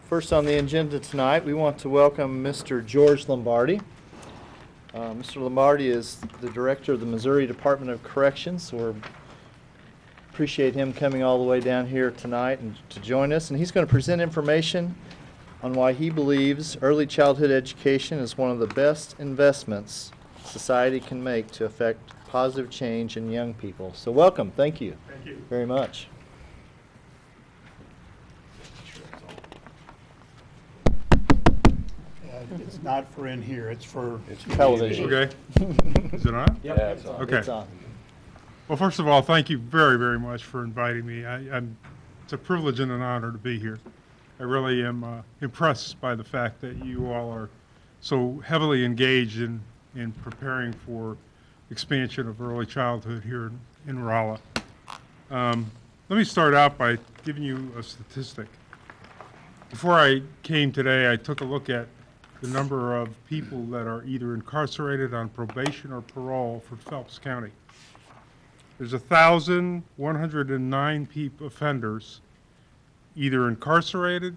First on the agenda tonight, we want to welcome Mr. George Lombardi. Mr. Lombardi is the director of the Missouri Department of Corrections, so we appreciate him coming all the way down here tonight and to join us. And he's going to present information on why he believes early childhood education is one of the best investments society can make to affect positive change in young people. So welcome. Thank you. Thank you very much. It's not for in here, it's for television. Okay. Is it on? Yeah, it's on. Okay. It's on. Well, first of all, thank you very, very much for inviting me. It's a privilege and an honor to be here. I really am impressed by the fact that you all are so heavily engaged in preparing for expansion of early childhood here in Rolla. Let me start out by giving you a statistic. Before I came today, I took a look at the number of people that are either incarcerated on probation or parole for Phelps County. There's 1,109 offenders either incarcerated,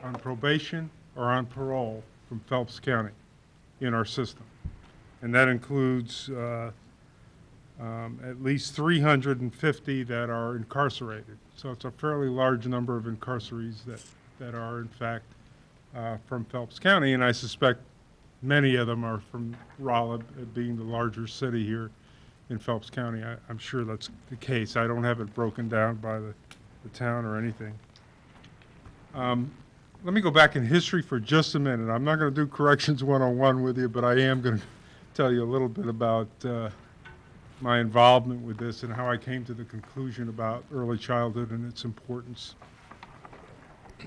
on probation, or on parole from Phelps County in our system. And that includes at least 350 that are incarcerated. So it's a fairly large number of incarcerees that are, in fact, from Phelps County, and I suspect many of them are from Rolla, being the larger city here in Phelps County. I'm sure that's the case. I don't have it broken down by the town or anything. Let me go back in history for just a minute. I'm not going to do Corrections 101 with you, but I am going to tell you a little bit about my involvement with this and how I came to the conclusion about early childhood and its importance.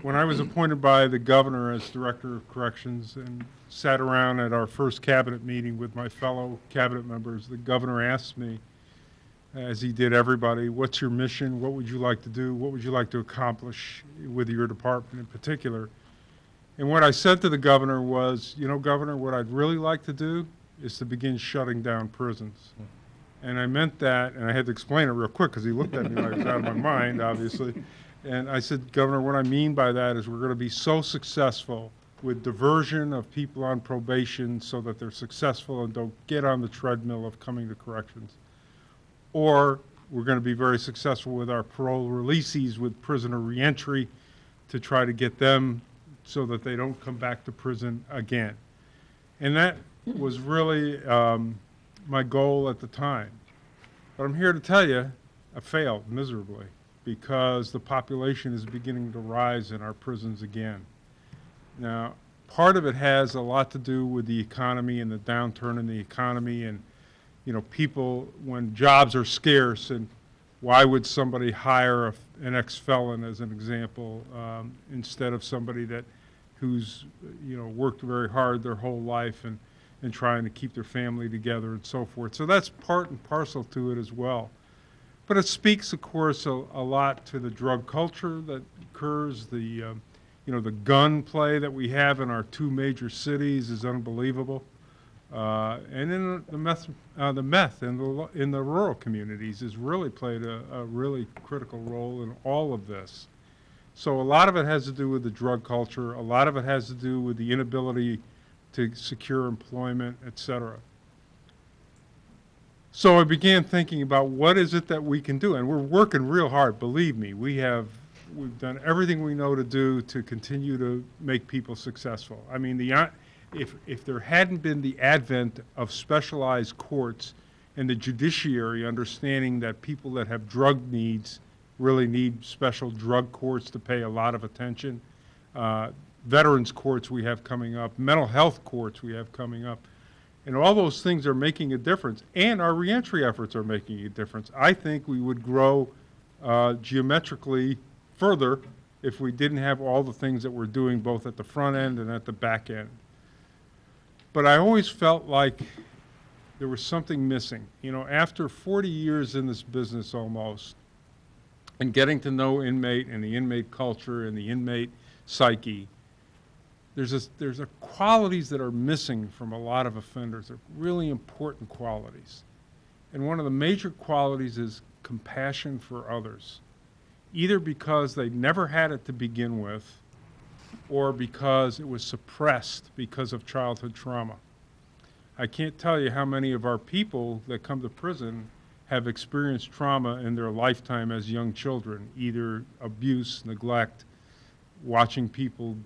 When I was appointed by the governor as director of corrections and sat around at our first cabinet meeting with my fellow cabinet members, the governor asked me, as he did everybody, what's your mission? What would you like to do? What would you like to accomplish with your department in particular? And what I said to the governor was, you know, Governor, what I'd really like to do is to begin shutting down prisons. And I meant that, and I had to explain it real quick because he looked at me like I was out of my mind, obviously. And I said, Governor, what I mean by that is we're going to be so successful with diversion of people on probation so that they're successful and don't get on the treadmill of coming to corrections. Or we're going to be very successful with our parole releasees with prisoner reentry to try to get them so that they don't come back to prison again. And that was really my goal at the time. But I'm here to tell you, I failed miserably, because the population is beginning to rise in our prisons again. Now, part of it has a lot to do with the economy and the downturn in the economy, and, you know, people, when jobs are scarce, and why would somebody hire an ex-felon, as an example, instead of somebody who's, you know, worked very hard their whole life and trying to keep their family together and so forth. So that's part and parcel to it as well. But it speaks, of course, a lot to the drug culture that occurs. You know, the gun play that we have in our two major cities is unbelievable. And in the meth in the rural communities has really played a really critical role in all of this. So a lot of it has to do with the drug culture. A lot of it has to do with the inability to secure employment, et cetera. So I began thinking about what is it that we can do, and we're working real hard, believe me. We've done everything we know to do to continue to make people successful. I mean, if there hadn't been the advent of specialized courts and the judiciary understanding that people that have drug needs really need special drug courts to pay a lot of attention, veterans courts we have coming up, mental health courts we have coming up, and all those things are making a difference, and our reentry efforts are making a difference. I think we would grow geometrically further if we didn't have all the things that we're doing both at the front end and at the back end. But I always felt like there was something missing. You know, after 40 years in this business almost, and getting to know inmate and the inmate culture and the inmate psyche, there's qualities that are missing from a lot of offenders. They're really important qualities. And one of the major qualities is compassion for others, either because they never had it to begin with, or because it was suppressed because of childhood trauma. I can't tell you how many of our people that come to prison have experienced trauma in their lifetime as young children, either abuse, neglect, watching people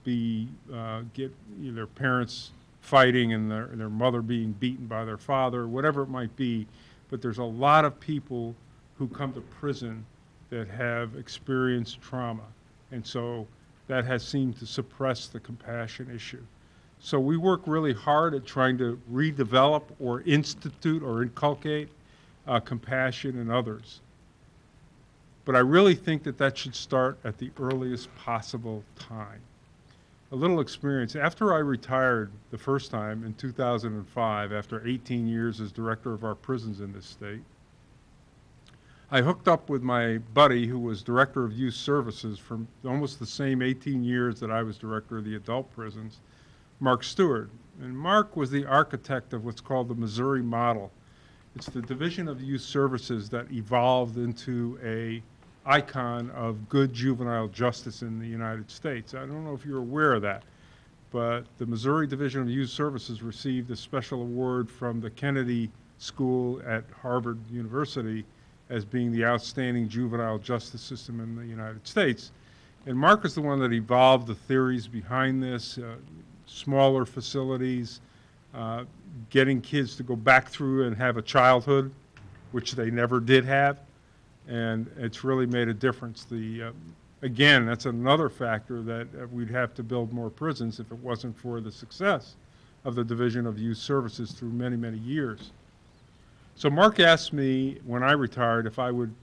get their parents fighting and their mother being beaten by their father, whatever it might be. But there's a lot of people who come to prison that have experienced trauma. And so that has seemed to suppress the compassion issue. So we work really hard at trying to redevelop or institute or inculcate compassion in others. But I really think that that should start at the earliest possible time. A little experience. After I retired the first time in 2005, after 18 years as director of our prisons in this state, I hooked up with my buddy who was director of youth services for almost the same 18 years that I was director of the adult prisons, Mark Stewart. And Mark was the architect of what's called the Missouri model. It's the Division of Youth Services that evolved into an icon of good juvenile justice in the United States. I don't know if you're aware of that, but the Missouri Division of Youth Services received a special award from the Kennedy School at Harvard University as being the outstanding juvenile justice system in the United States. And Mark is the one that evolved the theories behind this, smaller facilities, getting kids to go back through and have a childhood, which they never did have. And it's really made a difference. Again, that's another factor that we'd have to build more prisons if it wasn't for the success of the Division of Youth Services through many, many years. So Mark asked me when I retired if I would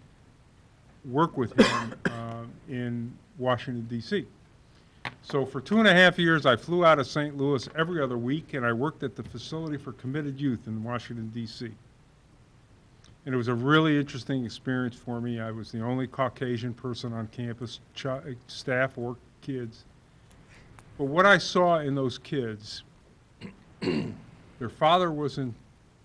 work with him in Washington, D.C. So for 2.5 years, I flew out of St. Louis every other week, and I worked at the Facility for Committed Youth in Washington, D.C. And it was a really interesting experience for me. I was the only Caucasian person on campus, staff or kids. But what I saw in those kids, their father was in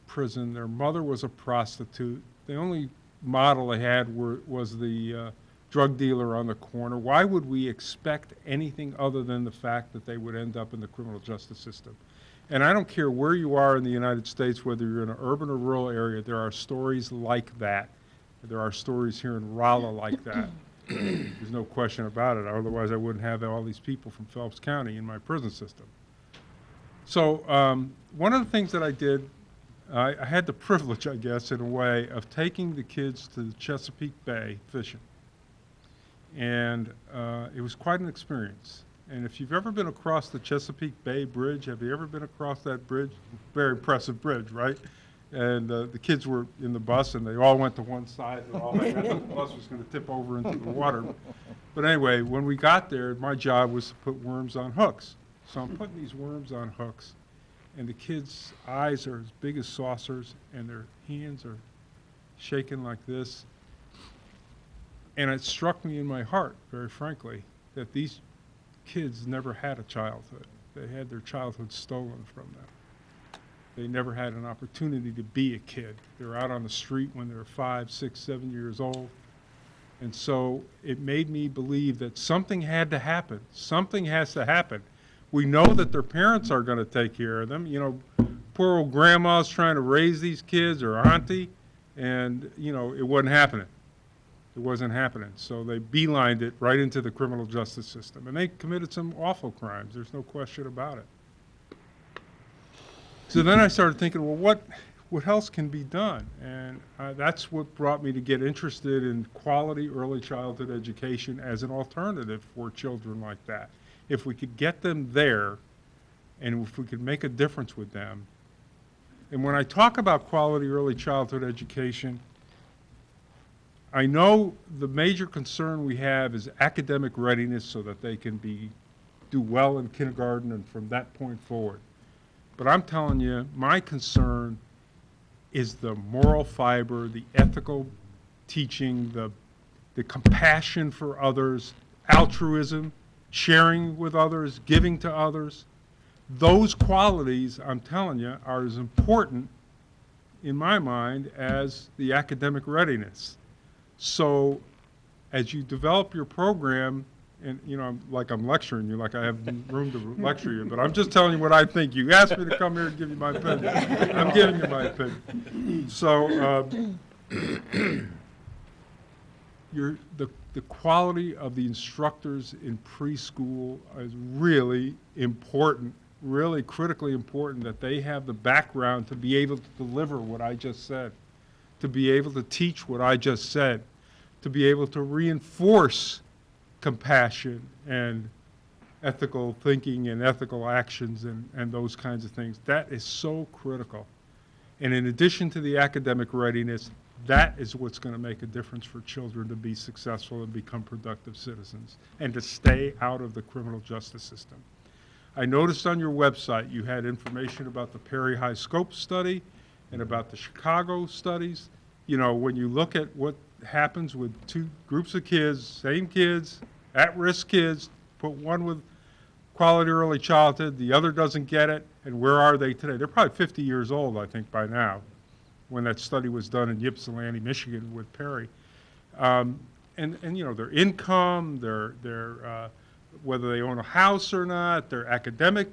prison, their mother was a prostitute. The only model they had was the drug dealer on the corner. Why would we expect anything other than the fact that they would end up in the criminal justice system? And I don't care where you are in the United States, whether you're in an urban or rural area, there are stories like that. There are stories here in Rolla like that. There's no question about it. Otherwise, I wouldn't have all these people from Phelps County in my prison system. So one of the things that I did, I had the privilege, I guess, in a way, of taking the kids to the Chesapeake Bay fishing. And it was quite an experience. And if you've ever been across the Chesapeake Bay Bridge, have you ever been across that bridge? Very impressive bridge, right? And the kids were in the bus, and they all went to one side. They all had, the bus was going to tip over into the water. But anyway, when we got there, my job was to put worms on hooks. So I'm putting these worms on hooks, and the kids' eyes are as big as saucers, and their hands are shaking like this. And it struck me in my heart, very frankly, that these kids never had a childhood. They had their childhood stolen from them. They never had an opportunity to be a kid. They're out on the street when they're 5, 6, 7 years old. And so it made me believe that something had to happen. Something has to happen. We know that their parents are going to take care of them. You know, poor old grandma's trying to raise these kids, or auntie, and, you know, it wasn't happening. It wasn't happening. So they beelined it right into the criminal justice system. And they committed some awful crimes. There's no question about it. So then I started thinking, well, what else can be done? And that's what brought me to get interested in quality early childhood education as an alternative for children like that. If we could get them there, and if we could make a difference with them. And when I talk about quality early childhood education, I know the major concern we have is academic readiness so that they can do well in kindergarten and from that point forward. But I'm telling you, my concern is the moral fiber, the ethical teaching, the compassion for others, altruism, sharing with others, giving to others. Those qualities, I'm telling you, are as important in my mind as the academic readiness. So as you develop your program, and, you know, I'm lecturing you, like I have room to lecture you, but I'm just telling you what I think. You asked me to come here and give you my opinion. I'm giving you my opinion. So, the quality of the instructors in preschool is really important, really critically important, that they have the background to be able to deliver what I just said, to be able to teach what I just said, to be able to reinforce compassion and ethical thinking and ethical actions and those kinds of things. That is so critical. And in addition to the academic readiness, that is what's going to make a difference for children to be successful and become productive citizens and to stay out of the criminal justice system. I noticed on your website you had information about the Perry High Scope study and about the Chicago studies. You know, when you look at what happens with two groups of kids, same kids, at-risk kids, put one with quality early childhood, the other doesn't get it, and where are they today? They're probably 50 years old, I think, by now, when that study was done in Ypsilanti, Michigan with Perry. And you know, their income, their whether they own a house or not, their academic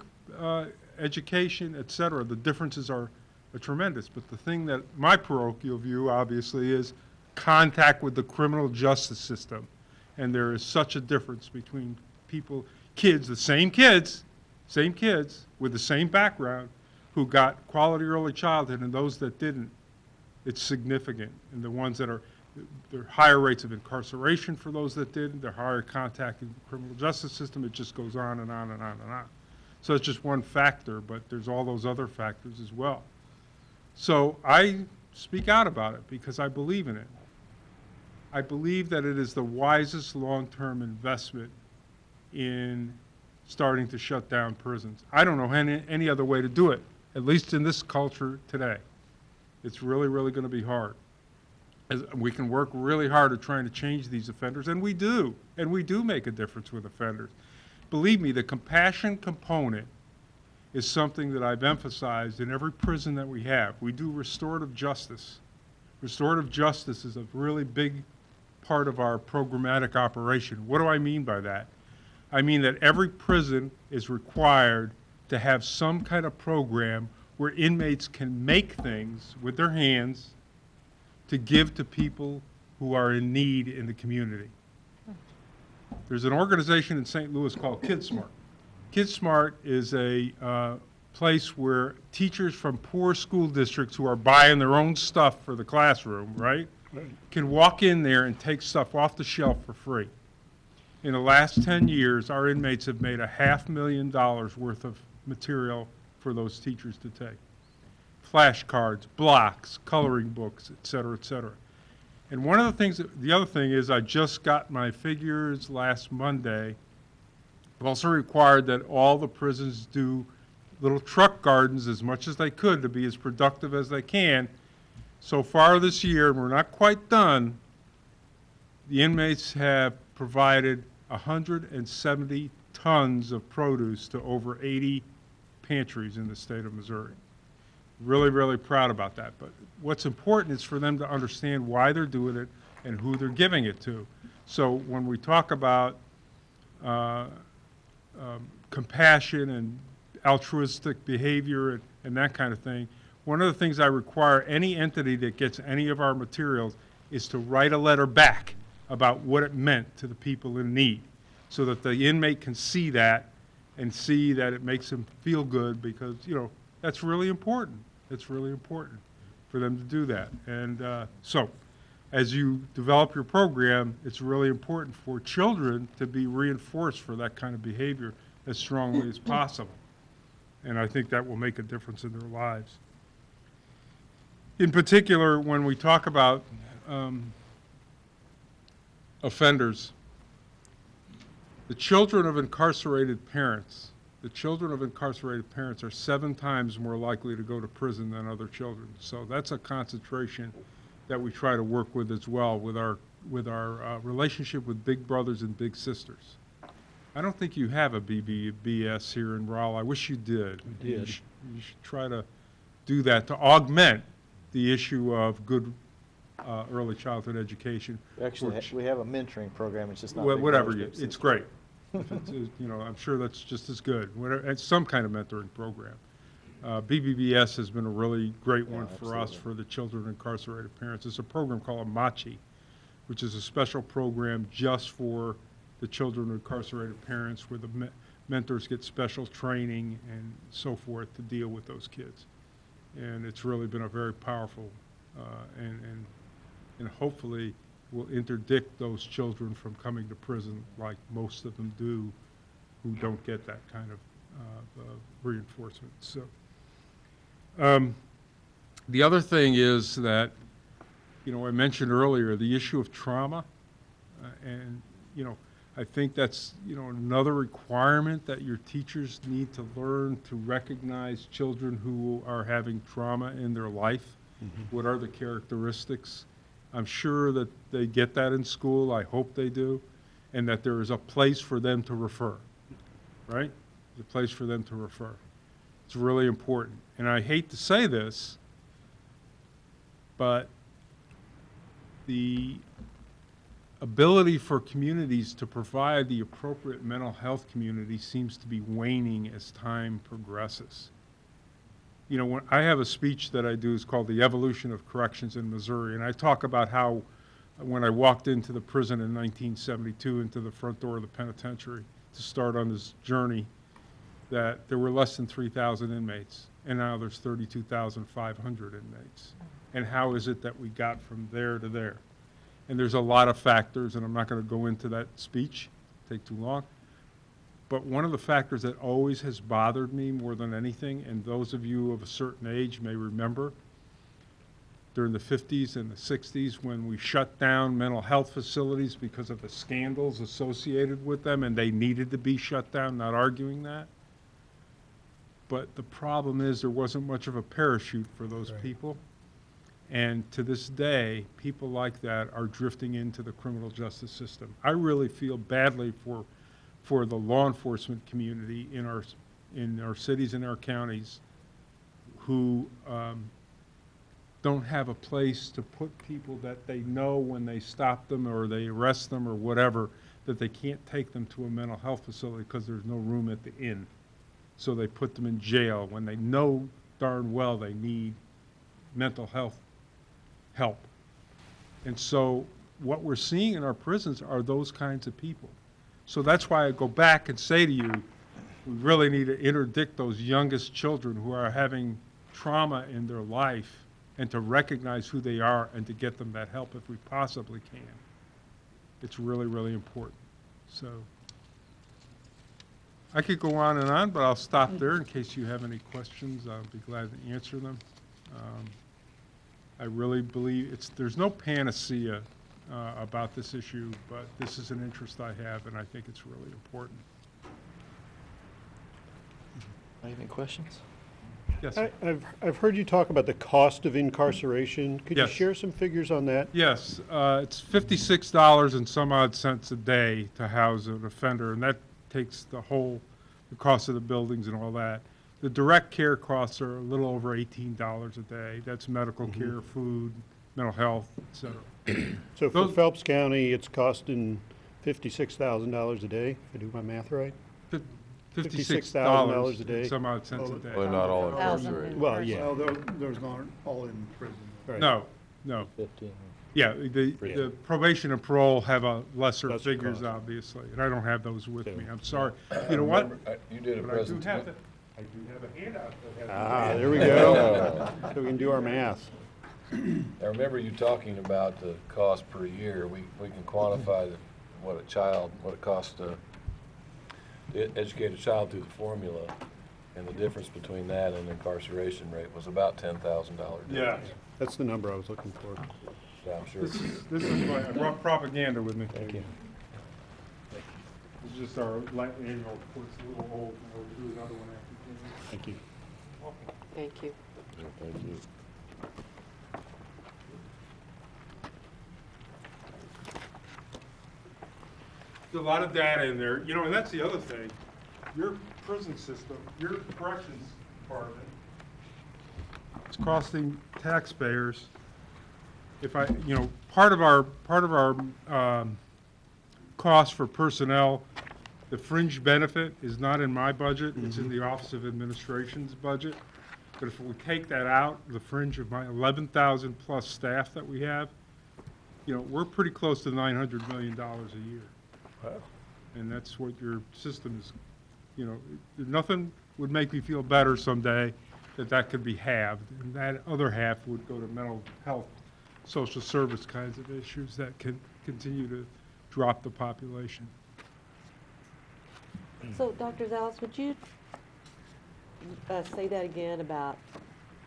education, et cetera, the differences are tremendous. But the thing that my parochial view, obviously, is contact with the criminal justice system. And there is such a difference between people, kids, the same kids with the same background who got quality early childhood and those that didn't. It's significant. And the ones that are, there are higher rates of incarceration for those that didn't, they're higher contact in the criminal justice system. It just goes on and on and on and on. So it's just one factor, but there's all those other factors as well. So I speak out about it because I believe in it. I believe that it is the wisest long-term investment in starting to shut down prisons. I don't know any other way to do it, at least in this culture today. It's really, really going to be hard. We can work really hard at trying to change these offenders, and we do make a difference with offenders. Believe me, the compassion component is something that I've emphasized in every prison that we have. We do restorative justice. Restorative justice is a really big part of our programmatic operation. What do I mean by that? I mean that every prison is required to have some kind of program where inmates can make things with their hands to give to people who are in need in the community. There's an organization in St. Louis called KidSmart. KidSmart is a place where teachers from poor school districts who are buying their own stuff for the classroom, right, can walk in there and take stuff off the shelf for free. In the last 10 years, our inmates have made $500,000 worth of material for those teachers to take. Flashcards, blocks, coloring books, et cetera, et cetera. And one of the things, the other thing is I just got my figures last Monday. I've also required that all the prisons do little truck gardens as much as they could to be as productive as they can. So far this year, and we're not quite done, the inmates have provided 170 tons of produce to over 80 pantries in the state of Missouri. Really, really proud about that. But what's important is for them to understand why they're doing it and who they're giving it to. So when we talk about compassion and altruistic behavior and that kind of thing, one of the things I require any entity that gets any of our materials is to write a letter back about what it meant to the people in need so that the inmate can see that and see that it makes them feel good because, you know, that's really important. It's really important for them to do that. And so as you develop your program, it's really important for children to be reinforced for that kind of behavior as strongly as possible. And I think that will make a difference in their lives. In particular, when we talk about offenders, the children of incarcerated parents are 7 times more likely to go to prison than other children. So that's a concentration that we try to work with as well with our relationship with big brothers and big sisters. I don't think you have a BBS here in Raleigh. I wish you did. We did. You should try to do that to augment the issue of good early childhood education. Actually, we have a mentoring program. It's just not. Well, big whatever, brothers, big it's sisters. great. If it's, you know, I'm sure that's just as good. Whatever, it's some kind of mentoring program. BBBS has been a really great one for us, for the children of incarcerated parents. It's a program called Amachi, which is a special program just for the children of incarcerated parents, where the mentors get special training and so forth to deal with those kids. And it's really been a very powerful and hopefully will interdict those children from coming to prison, like most of them do, who don't get that kind of reinforcement. So the other thing is that, you know, I mentioned earlier the issue of trauma, and you know, I think that's, you know, another requirement that your teachers need to learn to recognize children who are having trauma in their life. Mm-hmm. What are the characteristics? I'm sure that they get that in school. I hope they do, and that there is a place for them to refer, right? There's a place for them to refer. It's really important. And I hate to say this, but the ability for communities to provide the appropriate mental health community seems to be waning as time progresses. You know, when I have a speech that I do, is called The Evolution of Corrections in Missouri, and I talk about how when I walked into the prison in 1972, into the front door of the penitentiary to start on this journey, that there were less than 3,000 inmates, and now there's 32,500 inmates. And how is it that we got from there to there? And there's a lot of factors, and I'm not going to go into that speech, take too long. But one of the factors that always has bothered me more than anything, and those of you of a certain age may remember, during the 50s and the 60s, when we shut down mental health facilities because of the scandals associated with them, and they needed to be shut down, not arguing that. But the problem is there wasn't much of a parachute for those people. And to this day, people like that are drifting into the criminal justice system. I really feel badly for the law enforcement community in our cities and our counties who don't have a place to put people that they know when they stop them or they arrest them or whatever, that they can't take them to a mental health facility because there's no room at the inn. So they put them in jail when they know darn well they need mental health help. And so what we're seeing in our prisons are those kinds of people. So that's why I go back and say to you, we really need to interdict those youngest children who are having trauma in their life, and to recognize who they are and to get them that help if we possibly can. It's really, really important. So I could go on and on, but I'll stop there in case you have any questions. I'll be glad to answer them. I really believe there's no panacea about this issue, but this is an interest I have, and I think it's really important. Any questions? Yes, sir. I've heard you talk about the cost of incarceration. Could you Yes. share some figures on that? Yes, it's $56 and some odd cents a day to house an offender, and that takes the cost of the buildings and all that. The direct care costs are a little over $18 a day. That's medical care, food, mental health, et cetera. So for Phelps County, it's costing $56,000 a day, if I do my math right? $56 a day. and some odd cents a day. Well, not all Thousand. incarcerated. Well, yeah. Well, those aren't all in prison. Right. No. Yeah, the probation and parole have a lesser Lesser figures, cost. obviously, and I don't have those with me. Yeah. I'm sorry. You know what? You did a But I do have presentation. a handout that has. Ah, there we go. So we can do our math. I remember you talking about the cost per year. We can quantify what it costs to educate a child through the formula, and the difference between that and incarceration rate was about $10,000. Yeah. That's the number I was looking for. So I'm sure. This is my, I brought propaganda with me. Thank you. This is just our annual report. It's a little old, and we'll do another one after. Thank you. Thank you. Thank you. There's a lot of data in there, you know, and that's the other thing. Your prison system, your corrections department, it's costing taxpayers. If you know, part of our cost for personnel The fringe benefit is not in my budget, it's in the Office of Administration's budget. But if we take that out, the fringe of my 11,000 plus staff that we have, you know, we're pretty close to $900 million a year. Wow. And that's what your system is, you know, nothing would make me feel better someday that could be halved. And that other half would go to mental health, social service kinds of issues that can continue to drop the population. So, Dr. Zales, would you say that again about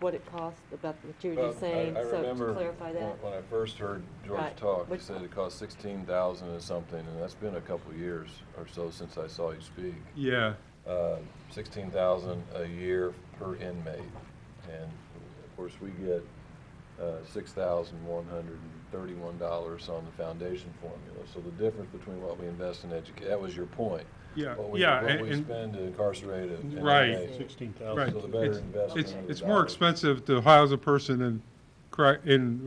what it costs, about what you were just saying? I So, remember to clarify that? when I first heard George Right. talk, he What- said it cost 16,000 and something, and that's been a couple years or so since I saw you speak. Yeah, 16,000 a year per inmate, and of course we get $6,131 on the foundation formula. So the difference between what we invest in education, that was your point. yeah, What we and spend to incarcerate an Right. inmate. 16,000. right. So the better investment It's, of the it's more dollars. expensive to house a person in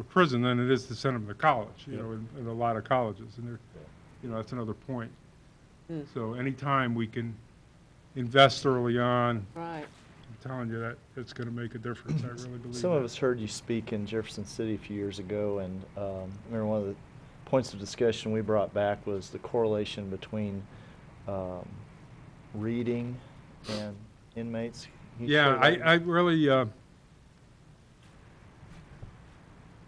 prison than it is to send them to college, you know, in a lot of colleges. And you know, that's another point. Mm. So anytime we can invest early on, Right. I'm telling you that it's going to make a difference. I really believe Some of that. us heard you speak in Jefferson City a few years ago, and I remember one of the points of discussion we brought back was the correlation between reading and inmates. Can you Yeah, share that? I really,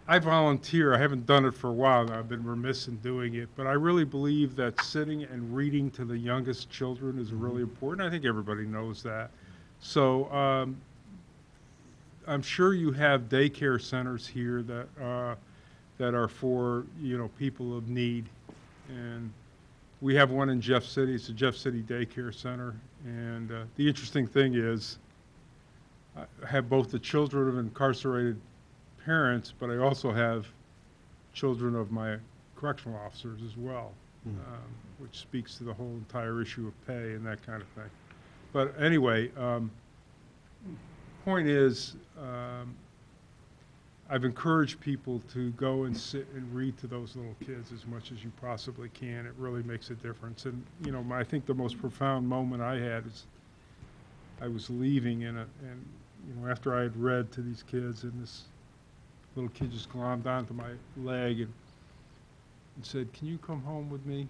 I volunteer. I haven't done it for a while now. I've been remiss in doing it. But I really believe that sitting and reading to the youngest children is really important. I think everybody knows that. So I'm sure you have daycare centers here that are for, you know, people of need. And we have one in Jeff City. It's a Jeff City Daycare Center. And the interesting thing is, I have both the children of incarcerated parents, but I also have children of my correctional officers as well, which speaks to the whole entire issue of pay and that kind of thing. But anyway, point is, I've encouraged people to go and sit and read to those little kids as much as you possibly can. It really makes a difference. And, you know, I think the most profound moment I had is I was leaving and you know, after I had read to these kids, and this little kid just glommed onto my leg and said, "Can you come home with me?"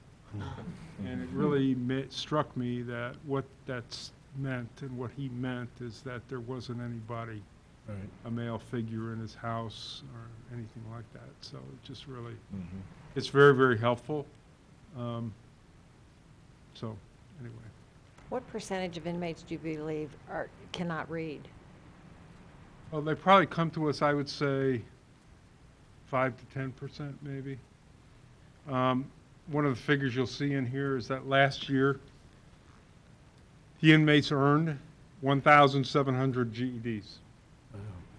And it really struck me that what that's meant and what he meant is that there wasn't anybody, a male figure in his house or anything like that. So it just really, it's very, very helpful. So anyway. What percentage of inmates do you believe cannot read? Well, they probably come to us, I would say, 5 to 10% maybe. One of the figures you'll see in here is that last year, the inmates earned 1,700 GEDs.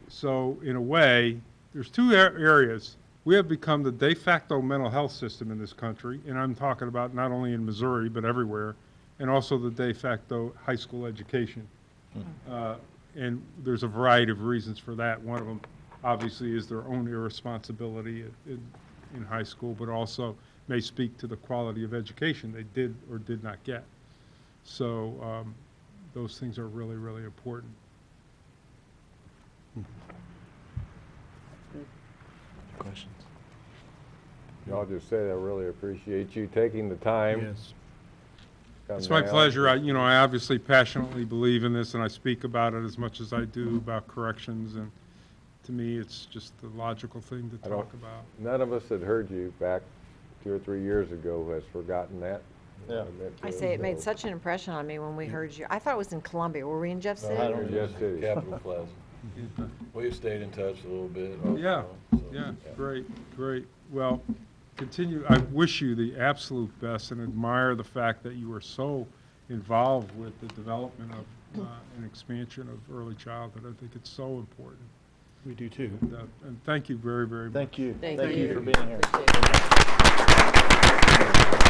So in a way, there's two areas. We have become the de facto mental health system in this country, and I'm talking about not only in Missouri, but everywhere, and also the de facto high school education. And there's a variety of reasons for that. One of them, obviously, is their own irresponsibility in high school, but also may speak to the quality of education they did or did not get. So those things are really, really important. Questions? I'll just say I really appreciate you taking the time. Yes. It's my pleasure. I obviously passionately believe in this, and I speak about it as much as I do about corrections, and to me, it's just the logical thing to talk about. None of us that heard you back 2 or 3 years ago has forgotten that. Yeah. I say it made such an impression on me when we heard you. I thought it was in Columbia. Were we in Jeff City? I don't- Yes, City. Capital Plaza. We've stayed in touch a little bit. Yeah, so, yeah, great, great. Well, continue, I wish you the absolute best and admire the fact that you are so involved with the development of and expansion of early childhood. I think it's so important. We do too. And thank you very, very much. Thank you. Thank Thank you. you for being here. Appreciate it.